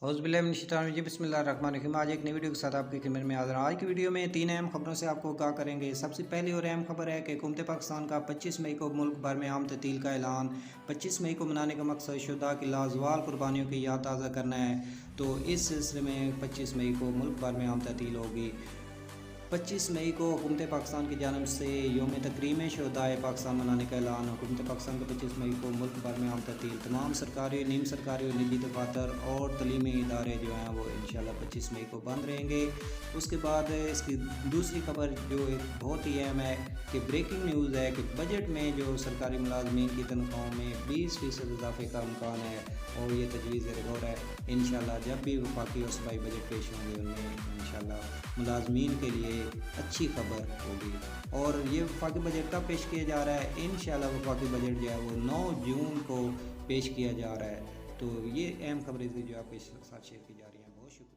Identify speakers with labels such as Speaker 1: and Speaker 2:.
Speaker 1: जी बिस्मिल्लाहिर्रहमानिर्रहीम। आज एक नई वीडियो के साथ आपकी खिदमत में हाज़िर हूँ। आज की वीडियो में 3 अहम खबरों से आपको आगाह करेंगे। सबसे पहली और अहम खबर है कि हुकूमत पाकिस्तान का 25 मई को मुल्क भर में आम ततील का ऐलान। 25 मई को मनाने का मकसद शुहदा की लाजवाल कुर्बानियों की याद ताज़ा करना है। तो इस सिलसिले में 25 मई को मुल्क भर में आम ततील होगी। 25 मई को हुकूमत पाकिस्तान की जानब से योम तकरीम शुहदाए पाकिस्तान मनाने का ऐलान। हुकूमत पाकिस्तान को 25 मई को मुल्क भर में आम ततील तमाम सरकारी, नीम सरकारी और निजी दफातर और तलीमी इदारे जो हैं वो इंशाल्लाह 25 मई को बंद रहेंगे। उसके बाद इसकी दूसरी खबर जो एक बहुत ही अहम है कि ब्रेकिंग न्यूज़ है कि बजट में जो सरकारी मुलाजमीन की तनख्वाहों में 20% इजाफे का इम्कान है और ये तजवीज़ गौर है। इंशाल्लाह जब भी वफाकी और सूबाई बजट पेश होंगे उनमें इंशाल्लाह मुलाजमीन के लिए अच्छी खबर होगी। और ये वफाकी बजट कब पेश किया जा रहा है? इंशाल्लाह वफाकी बजट जो है वो 9 जून को पेश किया जा रहा है। तो ये अहम खबरें थी जो आपके साथ शेयर की जा रही हैं। बहुत शुक्रिया।